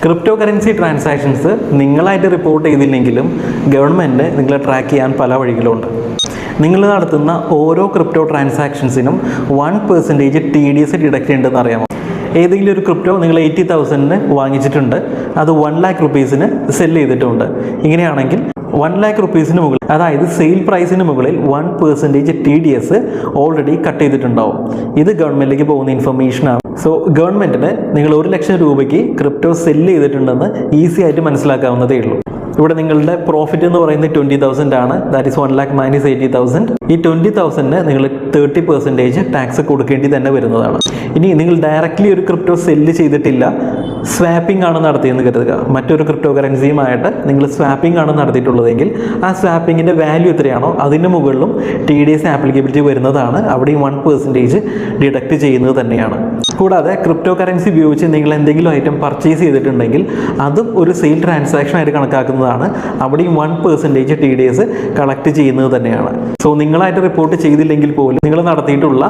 Crypto currency transactions നിങ്ങളായിട്ട് report ചെയ്തില്ലെങ്കിലും government നിങ്ങളെ ട്രാക്ക് ചെയ്യാൻ പല വഴികളുണ്ട്. നിങ്ങൾ നടത്തുന്ന ഓരോ ക്രിപ്റ്റോ ട്രാൻസാക്ഷൻസിനും 1% TDS ഡിഡക്റ്റ് ചെയ്യുന്നുണ്ടെന്ന് അറിയാമോ? ഏതെങ്കിലും ഒരു ക്രിപ്റ്റോ നിങ്ങൾ 80,000 വാങ്ങിച്ചിട്ടുണ്ട്, അത് 1 lakh rupeesന് സെല് ചെയ്തിട്ടുണ്ട്. ഇങ്ങനെയാണെങ്കിൽ 1 lakh rupeesന് മുകളിൽ, അതായത് സെയിൽ പ്രൈസിന് മുകളിൽ 1% TDS ഓൾറെഡി കട്ട് ചെയ്തിട്ടുണ്ടാവും. ഇത് ഗവൺമെൻറ്റിലേക്ക് പോകുന്ന ഇൻഫർമേഷനാണ്. സോ ഗവൺമെൻറ്റിന് നിങ്ങൾ 1 ലക്ഷം രൂപയ്ക്ക് ക്രിപ്റ്റോ സെല്ല് ചെയ്തിട്ടുണ്ടെന്ന് ഈസി ആയിട്ട് മനസ്സിലാക്കാവുന്നതേ ഉള്ളൂ. ഇവിടെ നിങ്ങളുടെ പ്രോഫിറ്റ് എന്ന് പറയുന്നത് 20,000 ആണ്. That is 1 lakh minus 80,000. ഈ 20,000 നിങ്ങൾ 30% ടാക്സ് കൊടുക്കേണ്ടി തന്നെ വരുന്നതാണ്. ഇനി നിങ്ങൾ ഡയറക്റ്റ്ലി ഒരു ക്രിപ്റ്റോ സെല്ല് ചെയ്തിട്ടില്ല, സ്വാപ്പിംഗ് ആണ് നടത്തിയെന്ന് കരുതുക. മറ്റൊരു ക്രിപ്റ്റോ കറൻസിയുമായിട്ട് നിങ്ങൾ സ്വാപ്പിംഗ് ആണ് നടത്തിയിട്ടുള്ളതെങ്കിൽ ആ സ്വാപ്പിങ്ങിൻ്റെ വാല്യൂ എത്രയാണോ അതിന് മുകളിലും TDS ആപ്ലിക്കബിലിറ്റി വരുന്നതാണ്. അവിടെയും 1% ഡിഡക്റ്റ് ചെയ്യുന്നത് തന്നെയാണ്. കൂടാതെ ക്രിപ്റ്റോ കറൻസി ഉപയോഗിച്ച് നിങ്ങൾ എന്തെങ്കിലും ഐറ്റം പർച്ചേസ് ചെയ്തിട്ടുണ്ടെങ്കിൽ അതും ഒരു സെയിൽ ട്രാൻസാക്ഷൻ ആയിട്ട് കണക്കാക്കുന്നതാണ്. അവിടെയും 1% TDS കളക്ട് ചെയ്യുന്നത് തന്നെയാണ്. സോ നിങ്ങളായിട്ട് റിപ്പോർട്ട് ചെയ്തില്ലെങ്കിൽ പോലും നിങ്ങൾ നടത്തിയിട്ടുള്ള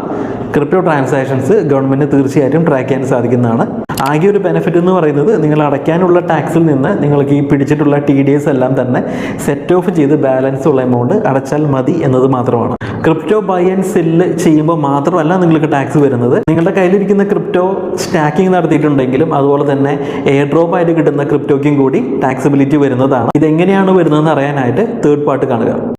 ക്രിപ്റ്റോ ട്രാൻസാക്ഷൻസ് ഗവൺമെൻറ് തീർച്ചയായിട്ടും ട്രാക്ക് ചെയ്യാൻ സാധിക്കുന്നതാണ്. ആകെ ഒരു ബെനിഫിറ്റ് എന്ന് പറയുന്നത് നിങ്ങൾ അടയ്ക്കാനുള്ള ടാക്സിൽ നിന്ന് നിങ്ങൾക്ക് ഈ പിടിച്ചിട്ടുള്ള TDS എല്ലാം തന്നെ സെറ്റ് ഓഫ് ചെയ്ത് ബാലൻസ് ഉള്ള എമൗണ്ട് അടച്ചാൽ മതി എന്നത് മാത്രമാണ്. ക്രിപ്റ്റോ ബൈ ആൻഡ് സെല്ല് ചെയ്യുമ്പോൾ മാത്രമല്ല നിങ്ങൾക്ക് ടാക്സ് വരുന്നത്. നിങ്ങളുടെ കയ്യിലിരിക്കുന്ന ക്രിപ്റ്റോ സ്റ്റാക്കിംഗ് നടത്തിയിട്ടുണ്ടെങ്കിലും അതുപോലെ തന്നെ എയർ ഡ്രോപ്പ് ആയിട്ട് കിട്ടുന്ന ക്രിപ്റ്റോയ്ക്കും കൂടി ടാക്സബിലിറ്റി വരുന്നതാണ്. ഇതെങ്ങനെയാണ് വരുന്നതെന്ന് അറിയാനായിട്ട് തേർഡ് പാർട്ട് കാണുക.